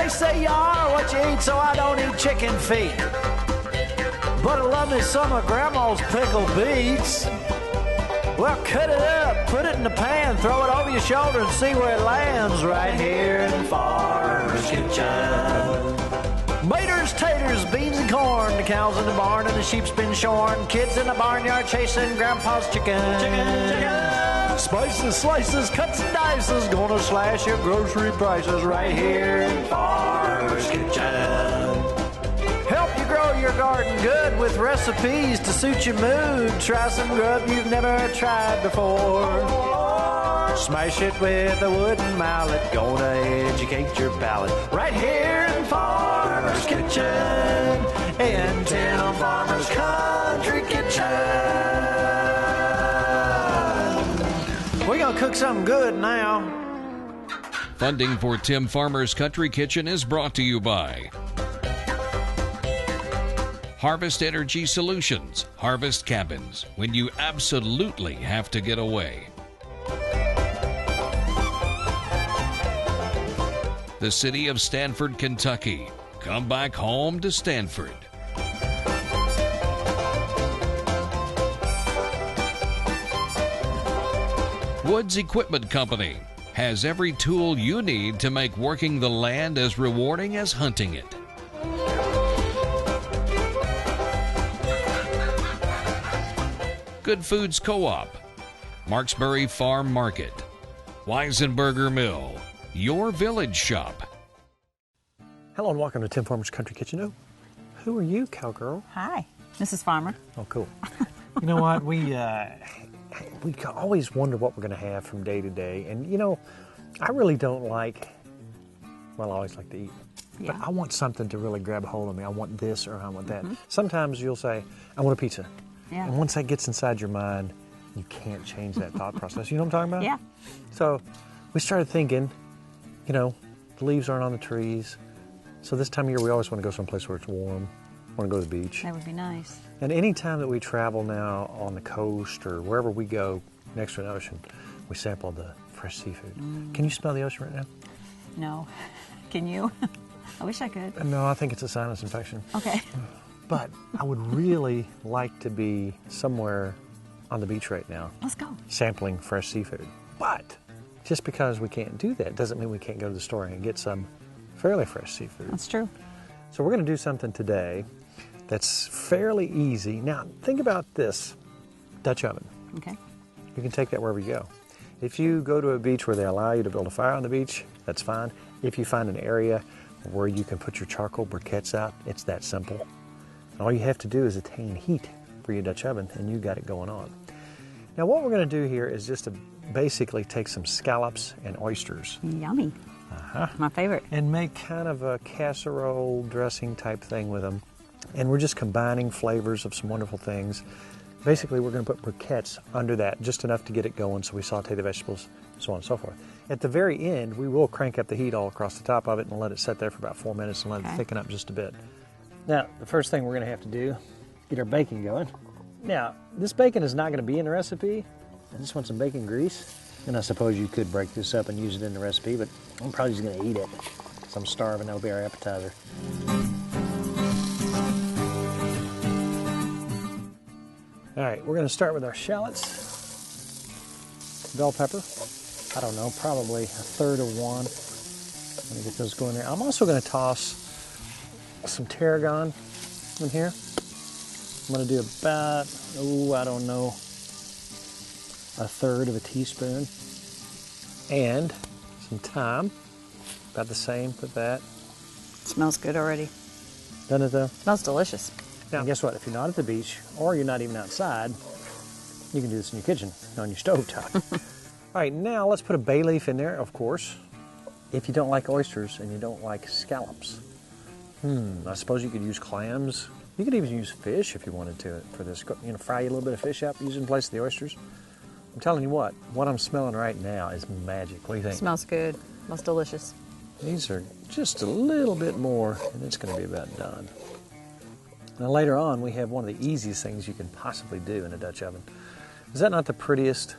They say you are what you eat, so I don't eat chicken feet. But I love me some of Grandma's pickled beets. Well, cut it up, put it in the pan, throw it over your shoulder and see where it lands right here in Farmer's Kitchen. Maters, taters, beans and corn, the cows in the barn and the sheep's been shorn, kids in the barnyard chasing Grandpa's chicken. Chicken. Spices, slices, cuts and dices, gonna slash your grocery prices right here in Farmer's Kitchen. Help you grow your garden good with recipes to suit your mood. Try some grub you've never tried before. Smash it with a wooden mallet. Gonna educate your palate. Right here in Farmer's Kitchen. In Tim Farmer's Country Kitchen. We're gonna cook something good now. Funding for Tim Farmer's Country Kitchen is brought to you by Harvest Energy Solutions, Harvest Cabins, when you absolutely have to get away. The city of Stanford, Kentucky. Come back home to Stanford. Woods Equipment Company has every tool you need to make working the land as rewarding as hunting it. Good Foods Co-op, Marksbury Farm Market, Weisenberger Mill, your village shop. Hello and welcome to Tim Farmer's Country Kitchen. Oh, who are you, cowgirl? Hi, Mrs. Farmer. Oh, cool. You know what? We always wonder what we're going to have from day to day. And, you know, I really don't like, well, I always like to eat. Yeah. But I want something to really grab a hold of me. I want this or I want that. Sometimes you'll say, I want a pizza. Yeah. And once that gets inside your mind, you can't change that thought process. You know what I'm talking about? Yeah. So we started thinking, you know, the leaves aren't on the trees. So this time of year, we always want to go someplace where it's warm. Want to go to the beach. That would be nice. And any time that we travel now on the coast or wherever we go next to an ocean, we sample the fresh seafood. Can you smell the ocean right now? No. Can you? I wish I could. No, I think it's a sinus infection. Okay. But I would really like to be somewhere on the beach right now. Let's go. Sampling fresh seafood. But just because we can't do that doesn't mean we can't go to the store and get some fairly fresh seafood. That's true. So we're going to do something today that's fairly easy. Now, think about this Dutch oven. Okay. You can take that wherever you go. If you go to a beach where they allow you to build a fire on the beach, that's fine. If you find an area where you can put your charcoal briquettes out, it's that simple. All you have to do is attain heat for your Dutch oven, and you got it going on. Now, what we're going to do here is just to basically take some scallops and oysters. Yummy. My favorite. And make kind of a casserole dressing type thing with them. And we're just combining flavors of some wonderful things. Basically, we're going to put briquettes under that, just enough to get it going so we saute the vegetables, so on and so forth. At the very end, we will crank up the heat all across the top of it and let it sit there for about 4 minutes and let it thicken up just a bit. Now, the first thing we're going to have to do is get our bacon going. Now, this bacon is not going to be in the recipe. I just want some bacon grease. And I suppose you could break this up and use it in the recipe, but I'm probably just going to eat it because I'm starving. That'll be our appetizer. All right, we're going to start with our shallots. Bell pepper. I don't know, probably a third of one. Let me get those going there. I'm also going to toss some tarragon in here. I'm going to do about, I don't know, a third of a teaspoon. And some thyme, about the same with that. It smells good already. Doesn't it though? Smells delicious. Now, guess what? If you're not at the beach or you're not even outside, you can do this in your kitchen, on your stovetop. All right, now let's put a bay leaf in there, of course. If you don't like oysters and you don't like scallops, I suppose you could use clams. You could even use fish if you wanted to for this. You know, fry a little bit of fish up, use it in place of the oysters. I'm telling you what I'm smelling right now is magic. What do you think? Smells good. Smells delicious. These are just a little bit more, and it's going to be about done. Now later on, we have one of the easiest things you can possibly do in a Dutch oven. Is that not the prettiest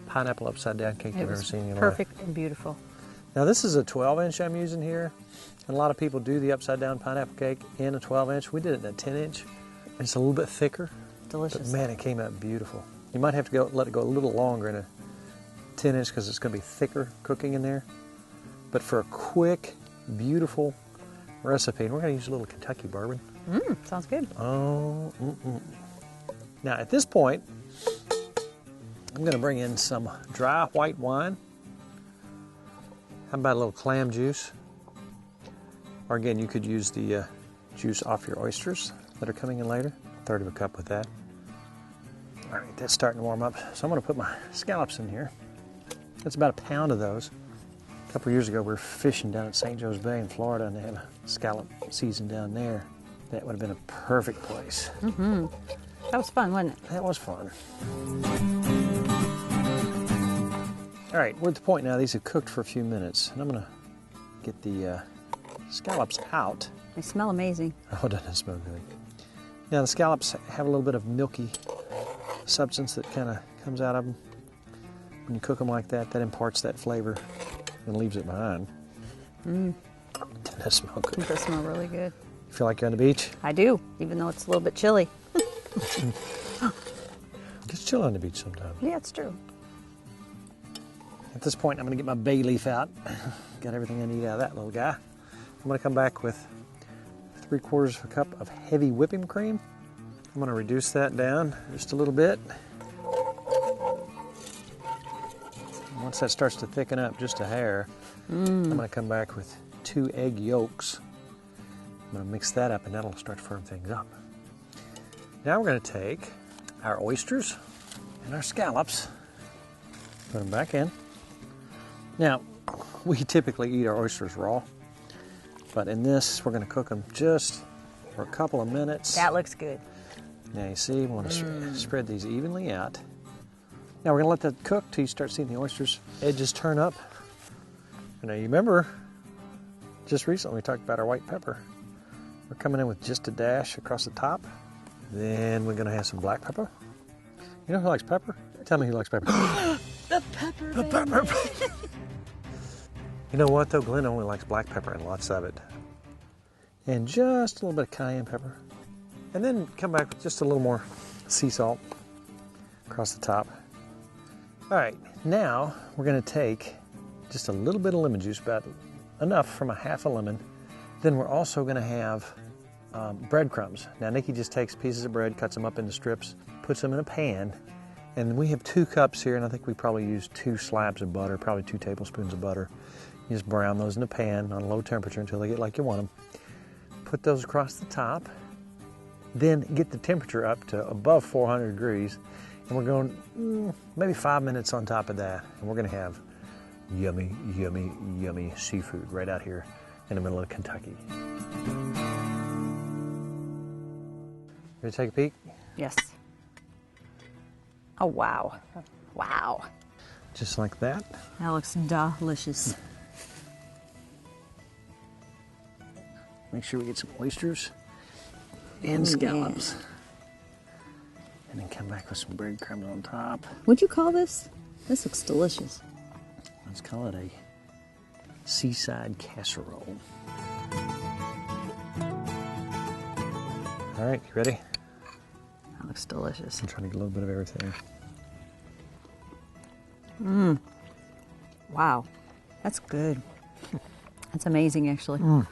pineapple upside down cake you've ever seen in your life? Perfect and beautiful. Now this is a 12-inch I'm using here. And a lot of people do the upside down pineapple cake in a 12-inch. We did it in a 10-inch. It's a little bit thicker. Delicious. But man, it came out beautiful. You might have to let it go a little longer in a 10-inch because it's going to be thicker cooking in there. But for a quick, beautiful recipe, and we're going to use a little Kentucky bourbon. Sounds good. Oh, Now at this point, I'm going to bring in some dry white wine. How about a little clam juice? Or again, you could use the juice off your oysters that are coming in later. 1/3 of a cup with that. All right, that's starting to warm up. So I'm going to put my scallops in here. That's about 1 pound of those. A couple years ago, we were fishing down at St. Joe's Bay in Florida, and they had a scallop season down there. That would have been a perfect place. That was fun, wasn't it? That was fun. All right, we're at the point now. These have cooked for a few minutes, and I'm going to get the scallops out. They smell amazing. Oh, doesn't it smell good? Now the scallops have a little bit of milky substance that kind of comes out of them. When you cook them like that, that imparts that flavor and leaves it behind. Doesn't that smell good? It does smell really good. You feel like you're on the beach? I do, even though it's a little bit chilly. It's chill on the beach sometimes. Yeah, it's true. At this point, I'm going to get my bay leaf out. Got everything I need out of that little guy. I'm going to come back with 3/4 of a cup of heavy whipping cream. I'm going to reduce that down just a little bit. Once that starts to thicken up just a hair, I'm going to come back with 2 egg yolks. I'm going to mix that up, and that'll start to firm things up. Now we're going to take our oysters and our scallops, put them back in. Now, we typically eat our oysters raw, but in this, we're going to cook them just for a couple of minutes. That looks good. Now you see, we want to spread these evenly out. Now we're going to let that cook till you start seeing the oysters edges turn up. And now you remember, just recently we talked about our white pepper. We're coming in with just a dash across the top. Then we're going to have some black pepper. You know who likes pepper? Tell me who likes pepper. The pepper. The pepper. You know what though? Glenn only likes black pepper and lots of it. And just a little bit of cayenne pepper. And then come back with just a little more sea salt across the top. All right, now we're going to take just a little bit of lemon juice, about enough from a half a lemon. Then we're also going to have breadcrumbs. Now Nikki just takes pieces of bread, cuts them up into strips, puts them in a pan, and we have 2 cups here, and I think we probably use 2 slabs of butter, probably 2 tablespoons of butter. You just brown those in the pan on low temperature until they get like you want them. Put those across the top, then get the temperature up to above 400 degrees, and we're going maybe 5 minutes on top of that, and we're going to have yummy, yummy, yummy seafood right out here in the middle of Kentucky. Ready to take a peek? Yes. Oh, wow. Wow. Just like that. That looks delicious. Make sure we get some oysters and scallops. And then come back with some breadcrumbs on top. What'd you call this? This looks delicious. Let's call it a Seaside Casserole. All right, you ready? That looks delicious. I'm trying to get a little bit of everything. Wow. That's good. That's amazing, actually. Now,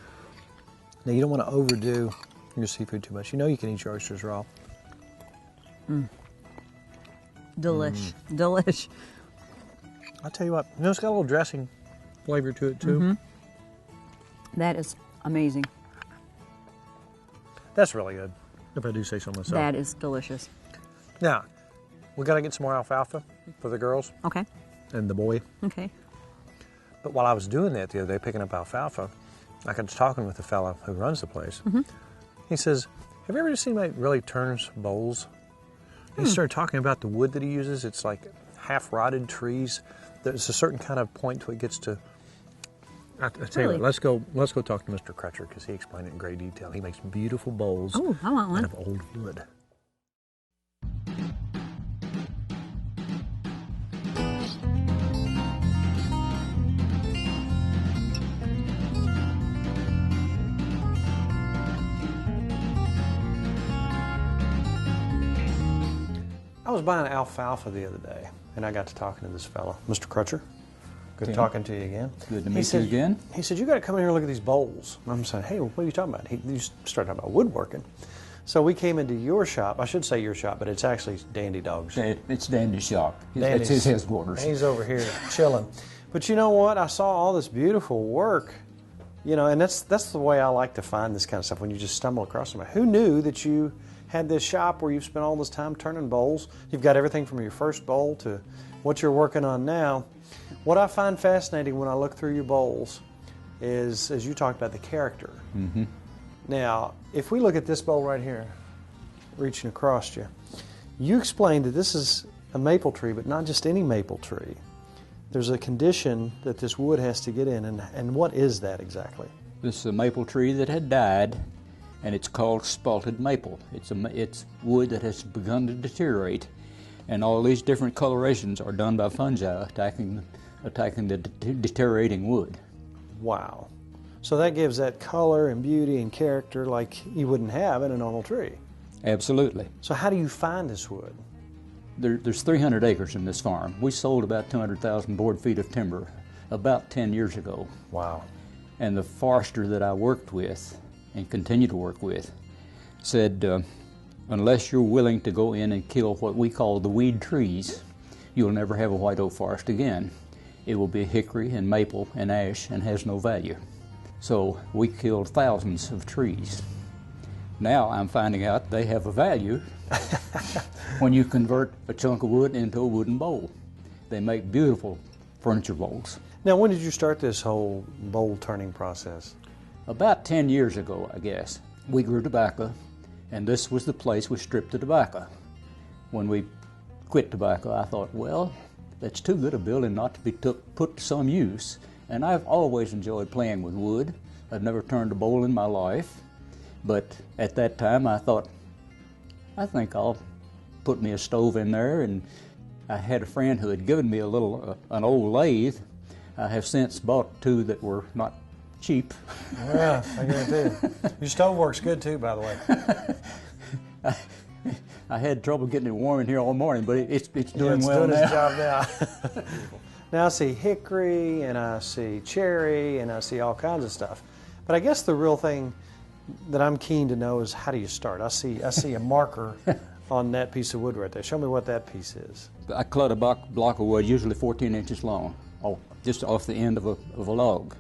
you don't want to overdo your seafood too much. You know you can eat your oysters raw. Delish. Delish. I'll tell you what, you know, it's got a little dressing flavor to it too. That is amazing. That's really good, if I do say so myself. That is delicious. Now, we got to get some more alfalfa for the girls Okay. and the boy. Okay. But while I was doing that the other day, picking up alfalfa, I got to talking with the fellow who runs the place. He says, have you ever seen anybody really turns bowls? He started talking about the wood that he uses. It's like half-rotted trees. There's a certain kind of point to it gets to. I tell you what, let's go talk to Mr. Crutcher because he explained it in great detail. He makes beautiful bowls Oh, I want one. out of old wood. I was buying alfalfa the other day, and I got to talking to this fella, Mr. Crutcher. Good talking to you again. Good to meet you again. He said, you got to come in here and look at these bowls. And I'm saying, hey, what are you talking about? He started talking about woodworking. So we came into your shop. I should say your shop, but it's actually Dandy Dog's. It's Dandy's shop. Dandy's, it's his headquarters. He's over here chilling. But you know what? I saw all this beautiful work, you know, and that's the way I like to find this kind of stuff, when you just stumble across something. Who knew that you had this shop where you've spent all this time turning bowls? You've got everything from your first bowl to what you're working on now. What I find fascinating when I look through your bowls is, as you talked about, the character. Mm-hmm. Now, if we look at this bowl right here, reaching across you, you explained that this is a maple tree, but not just any maple tree. There's a condition that this wood has to get in, and what is that exactly? This is a maple tree that had died, and it's called spalted maple. It's wood that has begun to deteriorate, and all these different colorations are done by fungi attacking the deteriorating wood. Wow. So that gives that color and beauty and character like you wouldn't have in a normal tree. Absolutely. So how do you find this wood? There's 300 acres in this farm. We sold about 200,000 board feet of timber about 10 years ago. Wow. And the forester that I worked with and continue to work with said, unless you're willing to go in and kill what we call the weed trees, you'll never have a white oak forest again. It will be hickory and maple and ash and has no value. So we killed thousands of trees. Now I'm finding out they have a value when you convert a chunk of wood into a wooden bowl. They make beautiful furniture bowls. Now, when did you start this whole bowl turning process? About 10 years ago, I guess. We grew tobacco, and this was the place we stripped the tobacco. When we quit tobacco, I thought, well, that's too good a building not to be put to some use. And I've always enjoyed playing with wood. I've never turned a bowl in my life. But at that time, I thought, I think I'll put me a stove in there. And I had a friend who had given me an old lathe. I have since bought two that were not cheap. Yeah, I guarantee you. Your stove works good too, by the way. I had trouble getting it warm in here all morning, but it's doing well now. It's doing now. its job now. Now I see hickory, and I see cherry, and I see all kinds of stuff. But I guess the real thing that I'm keen to know is, how do you start? I see a marker on that piece of wood right there. Show me what that piece is. I cut a block of wood, usually 14 inches long, just off the end of a log.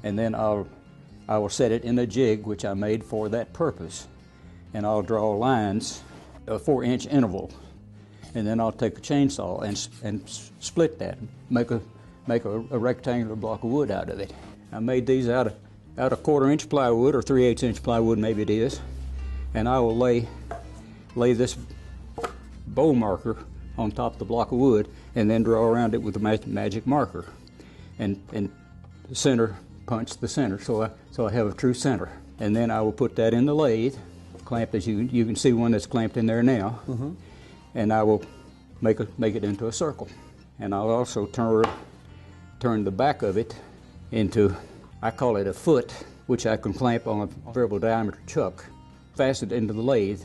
And then I will set it in a jig, which I made for that purpose. And I'll draw lines, a 4-inch interval. And then I'll take a chainsaw and split that, make a rectangular block of wood out of it. I made these out of 1/4-inch plywood, or 3/8 inch plywood, maybe it is. And I will lay this bowl marker on top of the block of wood, and then draw around it with a magic marker, and center punch the center, so I have a true center. And then I will put that in the lathe, clamped, as you can see one that's clamped in there now. Mm-hmm. And I will make it into a circle. And I'll also turn the back of it into, I call it a foot, which I can clamp on a variable diameter chuck, fasten it into the lathe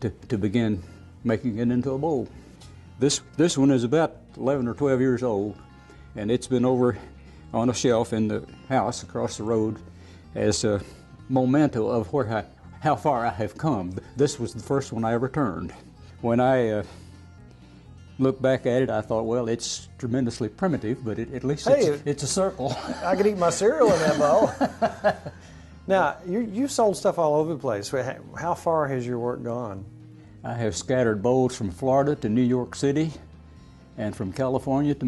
to begin making it into a bowl. This one is about 11 or 12 years old, and it's been over on a shelf in the house across the road as a memento of how far I have come. This was the first one I ever turned. When I look back at it, I thought, well, it's tremendously primitive, but at least it's a circle. I could eat my cereal in that bowl. Now, you've sold stuff all over the place. How far has your work gone? I have scattered bowls from Florida to New York City, and from California to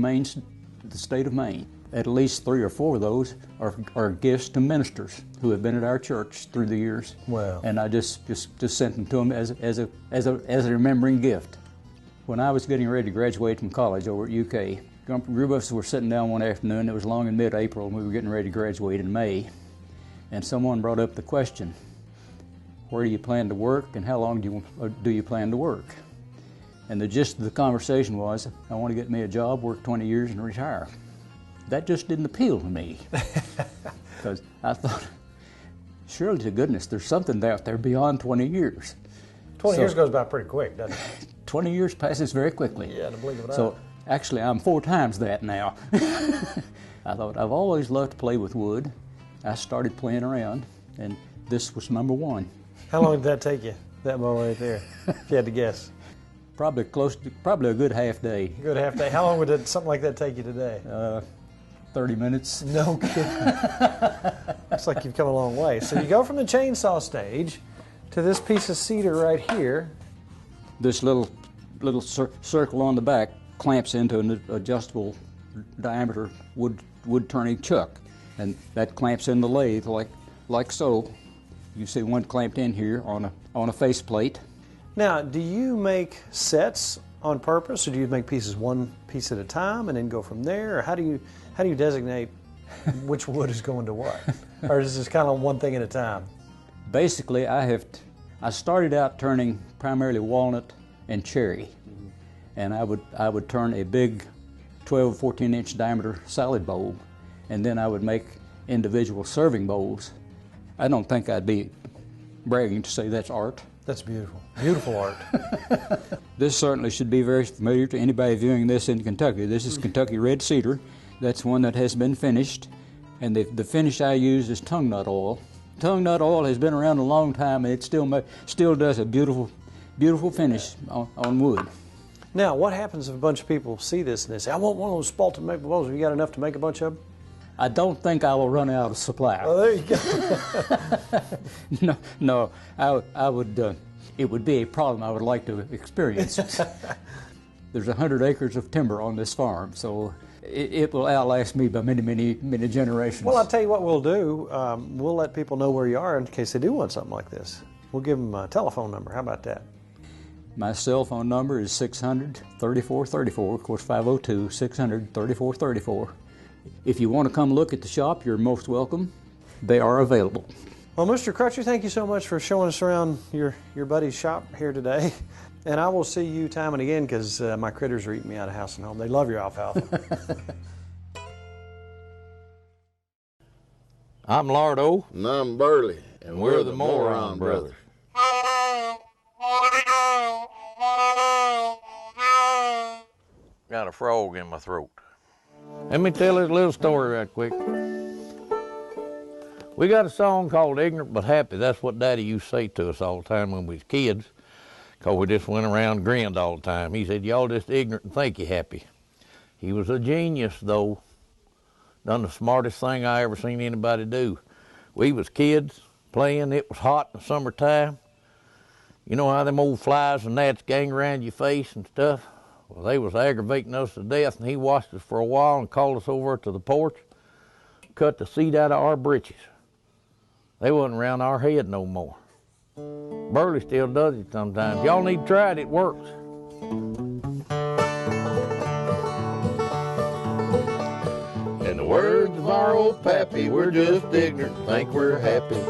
the state of Maine. At least 3 or 4 of those are gifts to ministers who have been at our church through the years. Wow. And I just sent them to them as a remembering gift. When I was getting ready to graduate from college over at UK, a group of us were sitting down one afternoon. It was along in mid-April, and we were getting ready to graduate in May. And someone brought up the question, where do you plan to work, and how long do you plan to work? And the gist of the conversation was, I want to get me a job, work 20 years, and retire. That just didn't appeal to me, because I thought, surely to goodness, there's something out there beyond 20 years. 20 years goes by pretty quick, doesn't it? 20 years passes very quickly. Yeah, in the blink of an eye. So actually, I'm 4 times that now. I thought I've always loved to play with wood. I started playing around, and this was number 1. How long did that take you, that bow right there, if you had to guess? Probably a good half day. Good half day. How long would something like that take you today? 30 minutes. No kidding. Looks like you've come a long way. So you go from the chainsaw stage to this piece of cedar right here. This little circle on the back clamps into an adjustable diameter wood turning chuck, and that clamps in the lathe like so. You see one clamped in here on a face plate. Now, do you make sets on purpose, or do you make pieces one piece at a time and then go from there? Or how do you designate which wood is going to what? Or is this kind of one thing at a time? Basically, I started out turning primarily walnut and cherry, and I would turn a big 12 or 14 inch diameter salad bowl, and then I would make individual serving bowls. I don't think I'd be bragging to say that's art. That's beautiful. Beautiful art. This certainly should be very familiar to anybody viewing this in Kentucky. This is Kentucky red cedar. That's one that has been finished, and the finish I use is tongue nut oil. Tongue nut oil has been around a long time, and it still does a beautiful finish on wood. Now, what happens if a bunch of people see this and they say, I want one of those spalted maple bowls? Have you got enough to make a bunch of them? I don't think I will run out of supply. Oh, there you go. No, I would. It would be a problem I would like to experience. There's 100 acres of timber on this farm, so it will outlast me by many generations. Well, I'll tell you what we'll do. We'll let people know where you are in case they do want something like this. We'll give them a telephone number. How about that? My cell phone number is 600-3434, of course 502-600-3434. If you want to come look at the shop, you're most welcome. They are available. Well, Mr. Crutcher, thank you so much for showing us around your buddy's shop here today. And I will see you time and again because my critters are eating me out of house and home. They love your alfalfa. I'm Lardo. And I'm Burley. And we're the Moron Brothers. Got a frog in my throat. Let me tell this little story right quick. We got a song called Ignorant But Happy. That's what Daddy used to say to us all the time when we was kids, because we just went around and grinned all the time. He said, y'all just ignorant and think you happy. He was a genius, though. Done the smartest thing I ever seen anybody do. We was kids playing. It was hot in the summertime. You know how them old flies and gnats gang around your face and stuff? Well, they was aggravating us to death, and he watched us for a while and called us over to the porch, cut the seat out of our britches. They wasn't around our head no more. Burley still does it sometimes. Y'all need to try it, it works. In the words of our old pappy, we're just ignorant, think we're happy.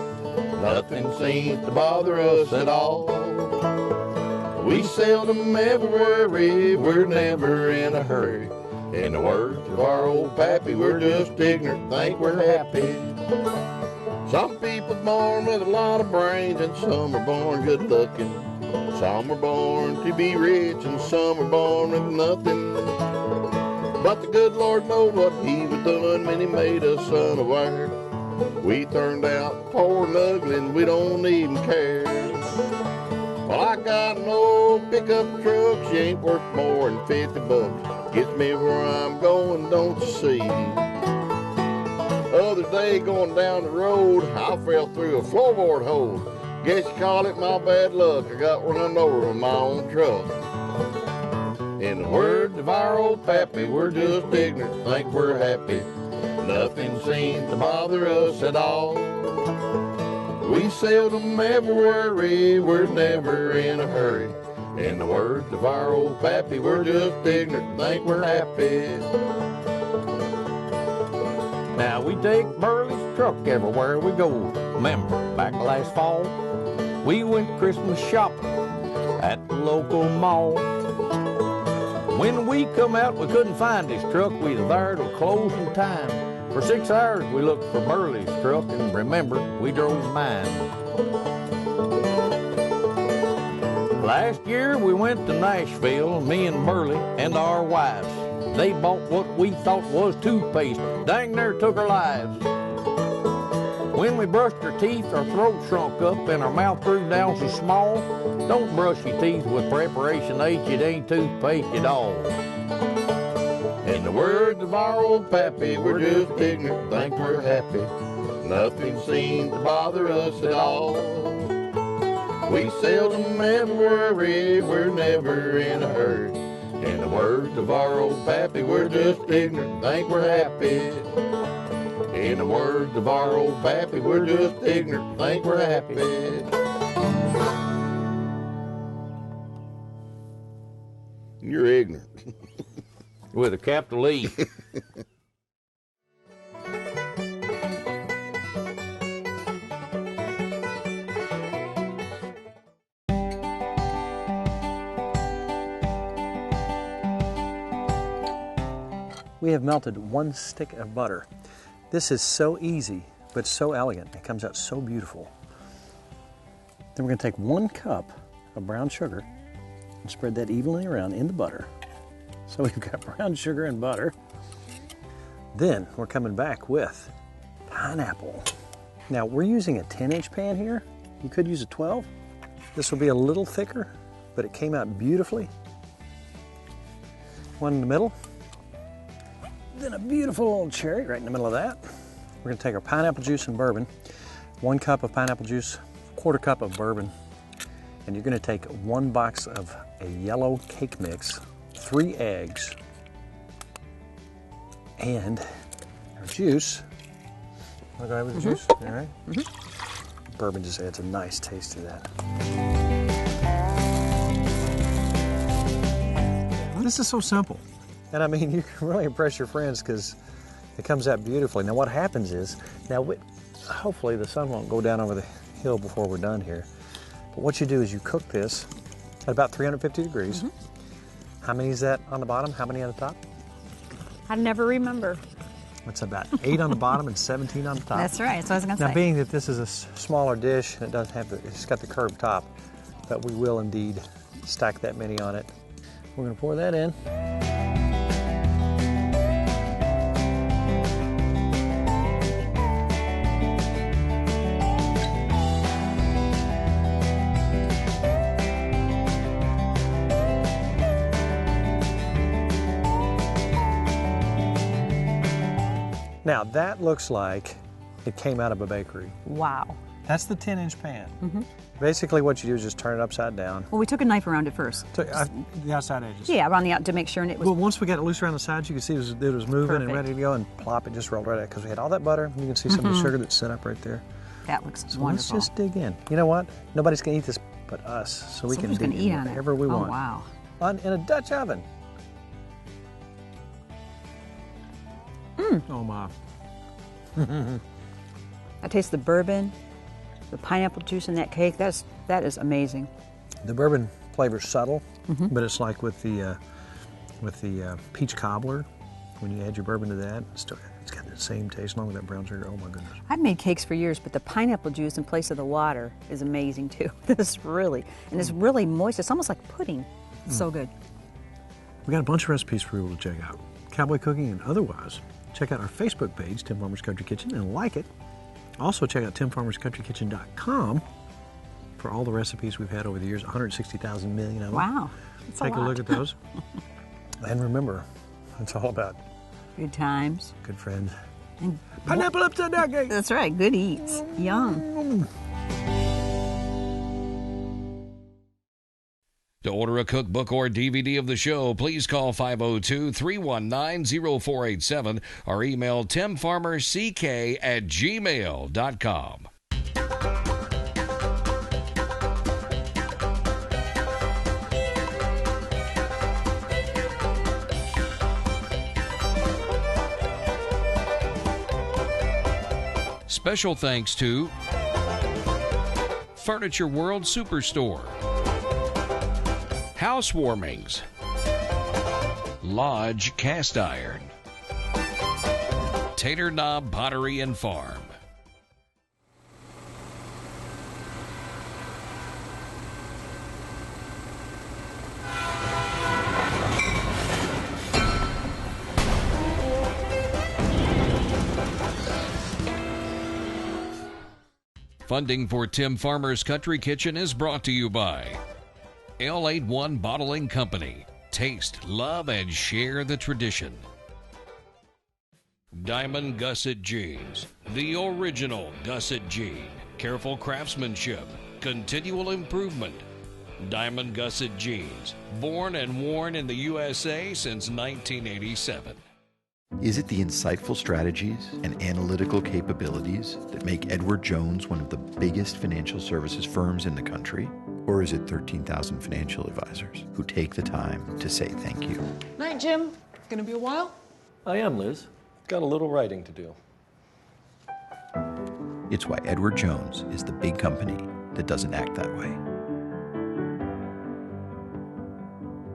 Nothing seems to bother us at all. We seldom ever worry, we're never in a hurry. In the words of our old pappy, we're just ignorant, think we're happy. Some people born with a lot of brains, and some are born good looking. Some are born to be rich, and some are born with nothing. But the good Lord knows what he was doing when he made us unaware. We turned out poor and ugly, and we don't even care. Well, I got an old pickup truck, she ain't worth more than 50 bucks. Gets me where I'm going, don't you see? Other day going down the road, I fell through a floorboard hole. Guess you call it my bad luck, I got run over with my own truck. In the words of our old pappy, we're just ignorant, think we're happy. Nothing seems to bother us at all. We seldom ever worry, we're never in a hurry. In the words of our old pappy, we're just ignorant, think we're happy. Now we take Burley's truck everywhere we go. Remember, back last fall, we went Christmas shopping at the local mall. When we come out, we couldn't find his truck. We was there till closing time. For 6 hours we looked for Burley's truck, and remember, we drove mine. Last year we went to Nashville, me and Burley and our wives. They bought what we thought was toothpaste. Dang near took our lives. When we brushed our teeth, our throat shrunk up and our mouth grew down so small. Don't brush your teeth with Preparation H, it ain't toothpaste at all. In the words of our old pappy, we're just ignorant, think we're happy. Nothing seems to bother us at all. We seldom ever worry, we're never in a hurry. In the words of our old pappy, we're just ignorant, think we're happy. In the words of our old pappy, we're just ignorant, think we're happy. You're ignorant. With a capital E. We have melted 1 stick of butter. This is so easy, but so elegant. It comes out so beautiful. Then we're going to take 1 cup of brown sugar and spread that evenly around in the butter. So we've got brown sugar and butter. Then we're coming back with pineapple. Now we're using a 10-inch pan here. You could use a 12. This will be a little thicker, but it came out beautifully. 1 in the middle. Then a beautiful little cherry right in the middle of that. We're gonna take our pineapple juice and bourbon, 1 cup of pineapple juice, 1/4 cup of bourbon, and you're gonna take 1 box of a yellow cake mix, 3 eggs, and our juice. Wanna go ahead with the juice? All right. Bourbon just adds a nice taste to that. This is so simple. And I mean, you can really impress your friends because it comes out beautifully. Now what happens is, hopefully the sun won't go down over the hill before we're done here. But what you do is you cook this at about 350 degrees. How many is that on the bottom? How many on the top? I never remember. It's about 8 on the bottom and 17 on the top. That's right. That's what I was going to say. Now being that this is a smaller dish and it doesn't have it's got the curved top, but we will indeed stack that many on it. We're going to pour that in. Now that looks like it came out of a bakery. Wow. That's the 10-inch pan. Basically what you do is just turn it upside down. Well, we took a knife around it first. The outside edges. Yeah, around the out to make sure it was. Well, once we got it loose around the sides, you could see it was moving Perfect. and ready to go, and plop, it just rolled right out because we had all that butter. You can see some of the sugar that's set up right there. That looks So wonderful. let's just dig in. You know what? Nobody's going to eat this but us, so we can Someone's dig gonna eat in on it. whatever we want. Oh, wow. In a Dutch oven. Oh my. I taste the bourbon, the pineapple juice in that cake. That is amazing. The bourbon flavor's subtle, but it's like with the peach cobbler. When you add your bourbon to that, it's got the same taste along with that brown sugar. Oh my goodness. I've made cakes for years, but the pineapple juice in place of the water is amazing too. It's really moist. It's almost like pudding. It's so good. We got a bunch of recipes for people to check out. Cowboy cooking and otherwise. Check out our Facebook page, Tim Farmer's Country Kitchen, and like it. Also check out timfarmerscountryKitchen.com for all the recipes we've had over the years, 160,000 million of them. Wow. That's Take a look at those. And remember, it's all about Good times. good friends. And Pineapple upside down cake. that's right. Good eats. Yum. To order a cookbook or DVD of the show, please call 502-319-0487 or email timfarmerck@gmail.com. Special thanks to Furniture World Superstore, Housewarmings, Lodge Cast Iron, Tater Knob Pottery and Farm. Funding for Tim Farmer's Country Kitchen is brought to you by L81 Bottling Company. Taste, love, and share the tradition. Diamond Gusset Jeans, the original Gusset jean. Careful craftsmanship, continual improvement. Diamond Gusset Jeans, born and worn in the USA since 1987. Is it the insightful strategies and analytical capabilities that make Edward Jones one of the biggest financial services firms in the country? Or is it 13,000 financial advisors who take the time to say thank you? Night, Jim. Gonna be a while? I am, Liz. Got a little writing to do. It's why Edward Jones is the big company that doesn't act that way.